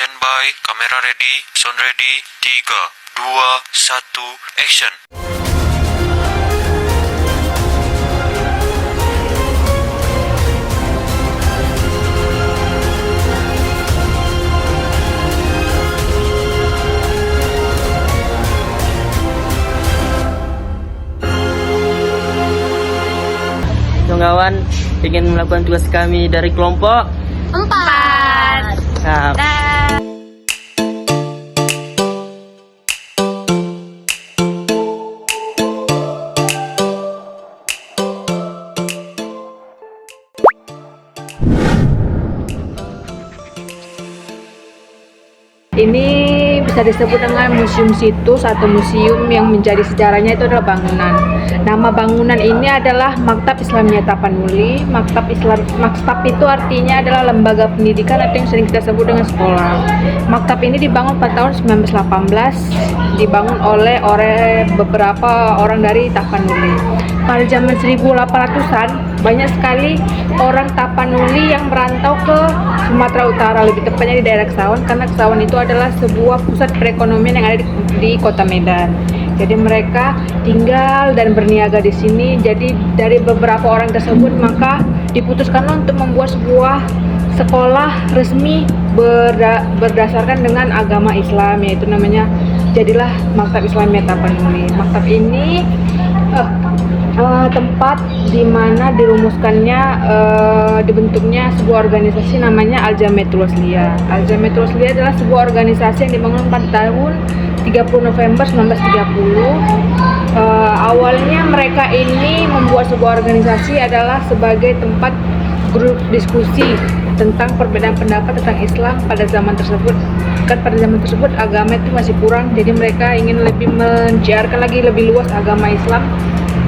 Standby, kamera ready, sound ready, 3, 2, 1, action. Kawan ingin melakukan tugas kami dari kelompok 4. Nah, Ini bisa disebut dengan museum situs atau museum yang menjadi sejarahnya itu adalah bangunan. Nama bangunan ini adalah Maktab Islamiyah Tapanuli. Maktab itu artinya adalah lembaga pendidikan atau yang sering kita sebut dengan sekolah. Maktab ini dibangun pada tahun 1918, dibangun oleh beberapa orang dari Tapanuli. Pada zaman 1800-an, banyak sekali orang Tapanuli yang merantau ke Sumatera Utara, lebih tepatnya di daerah Kesawan, karena Kesawan itu adalah sebuah pusat perekonomian yang ada di Kota Medan. Jadi mereka tinggal dan berniaga di sini. Jadi dari beberapa orang tersebut maka diputuskan untuk membuat sebuah sekolah resmi berdasarkan dengan agama Islam, yaitu namanya jadilah Maktab Islamiyah Tapanuli. Maktab ini tempat di mana dirumuskannya dibentuknya sebuah organisasi namanya Al-Jamiatul Wasliyah. Al-Jamiatul Wasliyah adalah sebuah organisasi yang dibangun pada tahun 30 November 1930. Awalnya mereka ini membuat sebuah organisasi adalah sebagai tempat grup diskusi tentang perbedaan pendapat tentang Islam pada zaman tersebut. Kan pada zaman tersebut agama itu masih kurang, jadi mereka ingin lebih menyiarkan lagi lebih luas agama Islam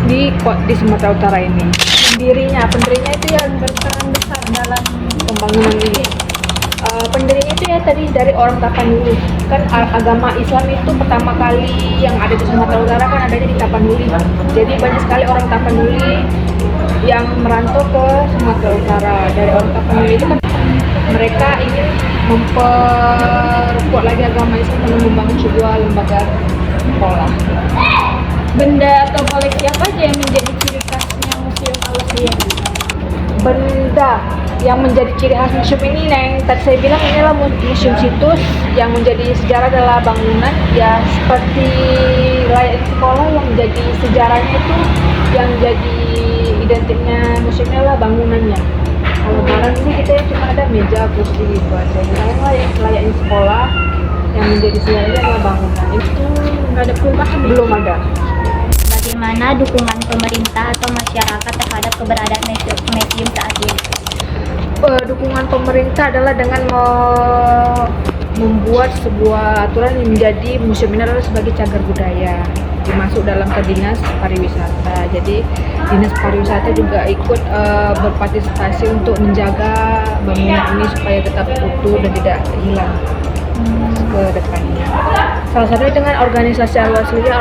di Sumatera Utara ini. Pendirinya itu yang berperan besar dalam pembangunan ini. Pendirinya itu ya tadi dari orang Tapanuli. Kan agama Islam itu pertama kali yang ada di Sumatera Utara kan adanya di Tapanuli. Jadi banyak sekali orang Tapanuli yang merantau ke Sumatera Utara. Dari orang Tapanuli itu kan mereka ingin memperkuat lagi agama Islam dengan membangun sebuah lembaga sekolah. Benda atau koleksi apa aja yang menjadi ciri khasnya Museum Al-Wasliyah? Benda yang menjadi ciri khas museum ini yang tadi saya bilang ini adalah museum situs. Yang menjadi sejarah adalah bangunan, ya seperti layak sekolah yang menjadi sejarahnya itu, yang jadi identiknya museumnya adalah bangunannya. Kalau barang ini kita cuma ada meja, kursi gitu aja. Yang layaknya sekolah yang menjadi sejarahnya adalah bangunan. Itu nggak ada perubahan, belum ada. Bagaimana dukungan pemerintah atau masyarakat terhadap keberadaan museum saat ini? Dukungan pemerintah adalah dengan membuat sebuah aturan yang menjadi museum ini adalah sebagai cagar budaya, dimasuk dalam ke dinas pariwisata. Jadi dinas pariwisata juga ikut berpartisipasi untuk menjaga bangunan ini supaya tetap utuh dan tidak hilang ke depannya. Salah satunya dengan organisasi Al-Wasliyah.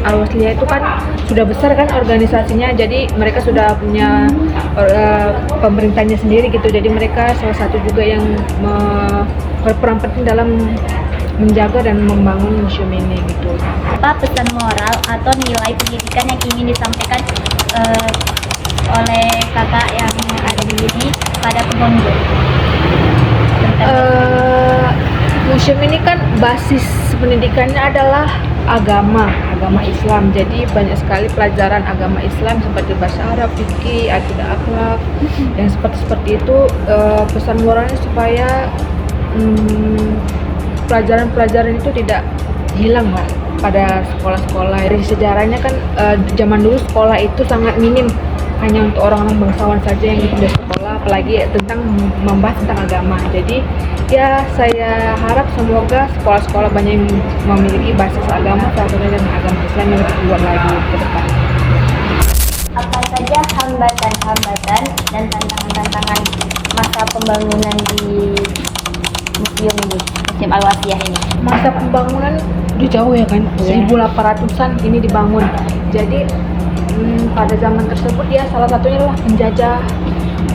Al-Wasliyah itu kan sudah besar kan organisasinya, jadi mereka sudah punya pemerintahnya sendiri gitu. Jadi mereka salah satu juga yang berperan penting dalam menjaga dan membangun museum ini gitu. Apa pesan moral atau nilai pendidikan yang ingin disampaikan oleh kakak yang ada di sini pada pengunjung? Museum ini kan basis pendidikannya adalah agama Islam. Jadi banyak sekali pelajaran agama Islam seperti bahasa Arab, fikih, akidah, akhlak, yang seperti itu. Pesan moralnya supaya pelajaran-pelajaran itu tidak hilang lah pada sekolah-sekolah. Dari sejarahnya kan zaman dulu sekolah itu sangat minim, hanya untuk orang-orang bangsawan saja yang ikut sekolah, apalagi tentang membahas tentang agama. Jadi ya saya harap semoga sekolah-sekolah banyak yang memiliki basis agama, salah satunya dengan agama Islam yang lebih kuat lagi ke depan. Apa saja hambatan-hambatan dan tantangan-tantangan masa pembangunan di museum ini, Museum Al-Wasliyah ini? Masa pembangunan udah jauh ya kan, 1800-an ini dibangun. Jadi pada zaman tersebut ya salah satunya adalah penjajah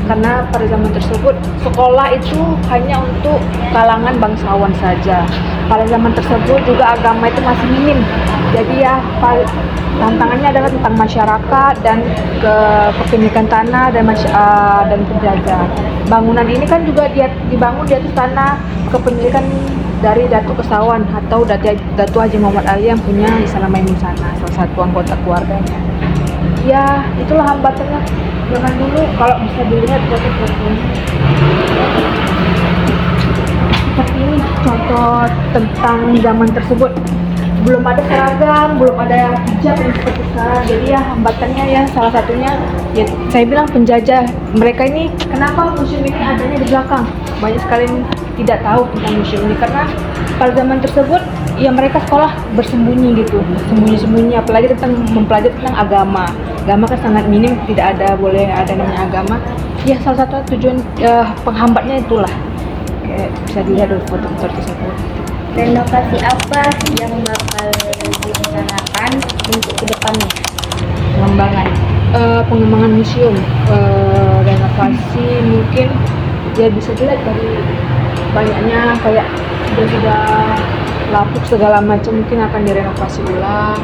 karena pada zaman tersebut sekolah itu hanya untuk kalangan bangsawan saja. Pada zaman tersebut juga agama itu masih minim. Jadi ya tantangannya adalah tentang masyarakat dan kepemilikan tanah dan penjajah. Bangunan ini kan juga dibangun di atas tanah kepemilikan dari Datu Kesawan atau Datu Haji Muhammad Ali yang punya Istana Maimun sana, salah satu anggota keluarganya. Ya, itulah hambatannya zaman dulu. Kalau bisa dilihat foto-fotonya seperti ini, contoh tentang zaman tersebut. Belum ada seragam, belum ada hijab yang seperti sekarang. Jadi ya hambatannya ya salah satunya ya saya bilang penjajah. Mereka ini kenapa museum ini adanya di belakang? Banyak sekali yang tidak tahu tentang museum ini karena pada zaman tersebut ya mereka sekolah bersembunyi gitu, sembunyi-sembunyi, apalagi tentang mempelajari tentang agama. Agama kan sangat minim, tidak ada boleh ada namanya agama. Ya salah satu tujuan penghambatnya itulah. Kayak bisa dilihat dari foto-foto tersebut. Renovasi apa yang bakal direncanakan untuk kedepannya? Pengembangan museum, renovasi mungkin ya bisa dilihat dari banyaknya kayak sudah lapuk segala macam mungkin akan direnovasi ulang,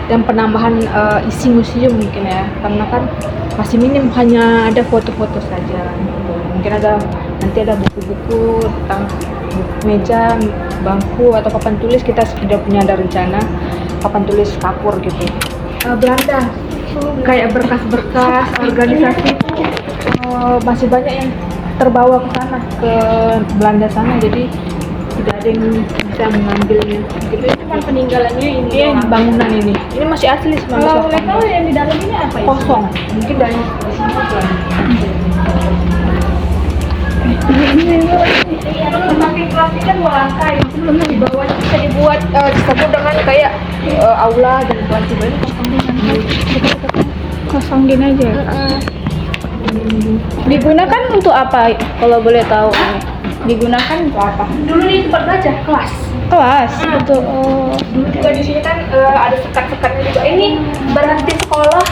dan penambahan isi museum mungkin ya, karena kan masih minim, hanya ada foto-foto saja. Mungkin nanti ada buku-buku tentang meja, bangku atau papan tulis. Kita sudah punya ada rencana papan tulis kapur gitu. Belanda kayak berkas-berkas organisasi itu masih banyak yang terbawa ke sana, ke Belanda sana, jadi tidak ada yang bisa mengambilnya gitu. Itu kan peninggalannya ini. Iya, bangunan ini masih asli 1980. Kalau boleh tahu yang di dalam ini apa ya? Kosong, mungkin dari semakin klasik kan dua lantai, di bawahnya bisa dibuat disebut dengan kayak aula dan kelas ini Kosong gini aja. Digunakan untuk apa kalau boleh tahu? Digunakan untuk apa? dulu ini tempat belajar kelas. Kelas. Untuk Dulu juga di sini kan ada sekat-sekatnya juga. Ini berhenti sekolah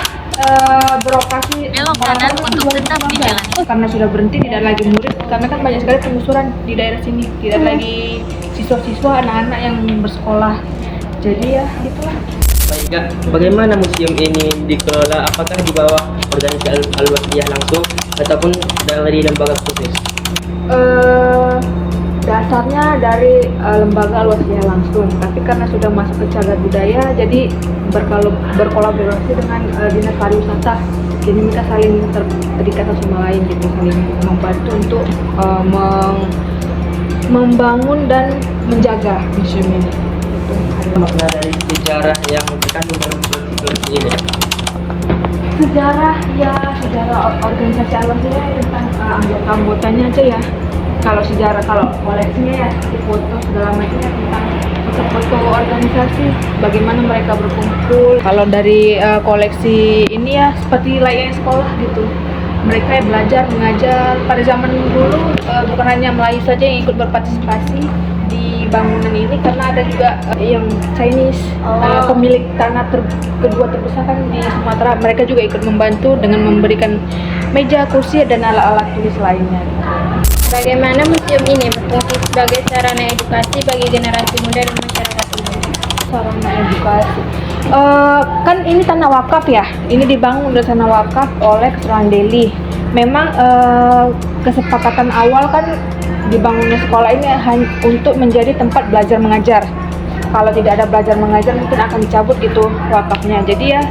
beroperasi Belok kanan untuk tetap di jalan. karena sudah berhenti, tidak lagi murid, karena kan banyak sekali penggusuran di daerah sini, tidak lagi siswa-siswa anak-anak yang bersekolah. Jadi ya itulah. Baik Kak, bagaimana museum ini dikelola? Apakah di bawah organisasi Al-Wasliyah langsung ataupun dari lembaga khusus? Dasarnya dari lembaga Al-Wasliyah langsung, tapi karena sudah masuk ke cagar budaya, jadi berkolaborasi dengan dinas pariwisata. Jadi mereka saling terikat satu sama lain gitu, saling membantu untuk membangun dan menjaga museum ini. Apa makna dari sejarah yang terkandung dalam museum ini? Sejarah organisasi Al-Wasliyah tentang anggota-anggotanya aja ya. Kalau sejarah, kalau koleksinya ya seperti foto segala macamnya tentang foto organisasi, bagaimana mereka berkumpul. Kalau dari koleksi ini ya seperti layaknya sekolah gitu. Mereka yang belajar mengajar. Pada zaman dulu bukan hanya Melayu saja yang ikut berpartisipasi di bangunan ini, karena ada juga yang Chinese, pemilik tanah kedua terbesar kan di Sumatera. Mereka juga ikut membantu dengan memberikan meja, kursi, dan alat-alat tulis lainnya. bagaimana museum ini berfungsi sebagai sarana edukasi bagi generasi muda dan masyarakat umum? Sarana edukasi. Kan ini tanah wakaf ya. Ini dibangun dari tanah wakaf oleh Kesultanan Delhi. Memang kesepakatan awal kan dibangunnya sekolah ini hanya untuk menjadi tempat belajar mengajar. Kalau tidak ada belajar mengajar mungkin akan dicabut gitu wakafnya. Jadi ya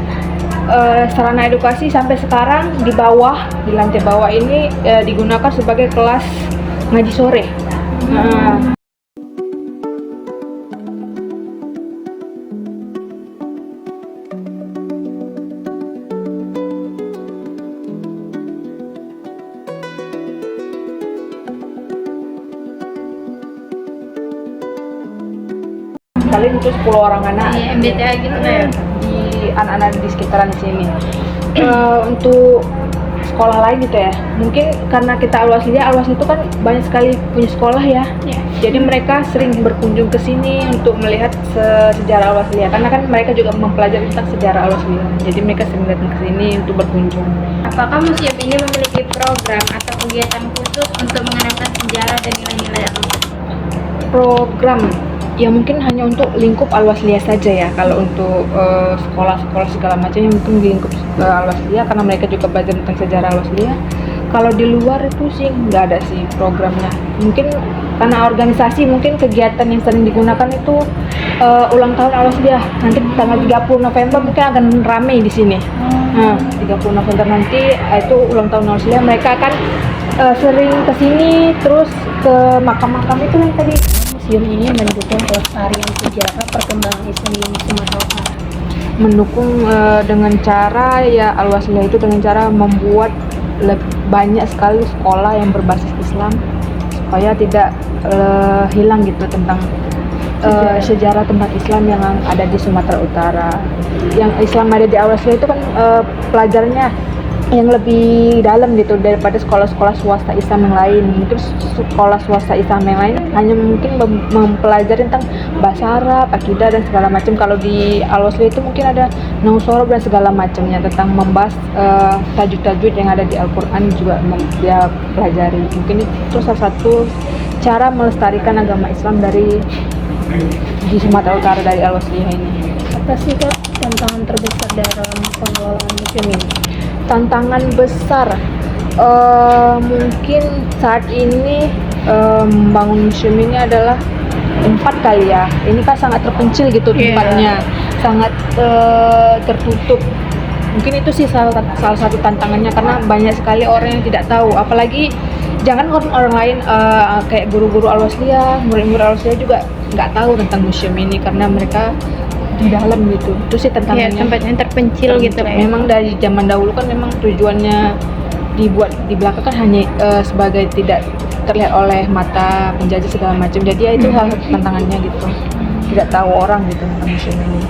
sarana edukasi sampai sekarang di bawah, di lantai bawah ini digunakan sebagai kelas ngaji sore. Kali itu 10 orang anak MBTA gitu ya. di anak-anak di sekitaran sini. Untuk sekolah lain gitu ya, mungkin karena kita Al-Wasliyah itu kan banyak sekali punya sekolah ya. Jadi mereka sering berkunjung ke sini untuk melihat sejarah Al-Wasliyah, karena kan mereka juga mempelajari tentang sejarah Al-Wasliyah. Jadi mereka sering datang ke sini untuk berkunjung. Apakah museum ini memiliki program atau kegiatan khusus untuk mengenalkan sejarah dan nilai-nilai Al-Wasliyah? Program ya mungkin hanya untuk lingkup Al-Wasliyah saja ya. Kalau untuk sekolah-sekolah segala macamnya mungkin di lingkup Al-Wasliyah, karena mereka juga belajar tentang sejarah Al-Wasliyah. Kalau di luar itu sih nggak ada sih programnya. Mungkin karena organisasi, mungkin kegiatan yang sering digunakan itu ulang tahun Al-Wasliyah. Nanti tanggal 30 November mungkin akan ramai di sini. Nah, 30 November nanti itu ulang tahun Al-Wasliyah. Mereka akan sering ke sini, terus ke makam-makam itu yang tadi. Museum ini mendukung pelestarian sejarah perkembangan Islam di Sumatera Utara. Mendukung dengan cara ya Al-Wasliyah itu dengan cara membuat banyak sekali sekolah yang berbasis Islam supaya tidak hilang gitu tentang sejarah tentang Islam yang ada di Sumatera Utara. Yang Islam ada di Al-Wasliyah itu kan pelajarannya yang lebih dalam gitu daripada sekolah-sekolah swasta Islam yang lain. Mungkin sekolah swasta Islam yang lain hanya mungkin mempelajari tentang bahasa Arab, akidah dan segala macam. Kalau di Al-Wasliyah itu mungkin ada nausorob dan segala macamnya tentang membahas tajwid-tajwid yang ada di Al-Quran juga dia pelajari. Mungkin itu salah satu cara melestarikan agama Islam di Sumatera Utara dari Al-Wasliyah ini. Apa sih Kak tantangan terbesar dalam pengelolaan museum ini? Tantangan besar mungkin saat ini membangun museum ini adalah tempat kali ya. Ini kan sangat terpencil gitu tempatnya, sangat tertutup. Mungkin itu sih salah satu tantangannya, karena banyak sekali orang yang tidak tahu. Apalagi jangan orang lain kayak guru-guru Al-Wasliyah, murid-murid Al-Wasliyah juga nggak tahu tentang museum ini karena mereka di dalam gitu. Itu sih tantangannya. Tempatnya terpencil gitu ya. Memang dari zaman dahulu kan memang tujuannya dibuat di belakang kan hanya sebagai tidak terlihat oleh mata penjajah segala macam. Jadi ya itu salah satu tantangannya gitu. Tidak tahu orang gitu tentang museum ini.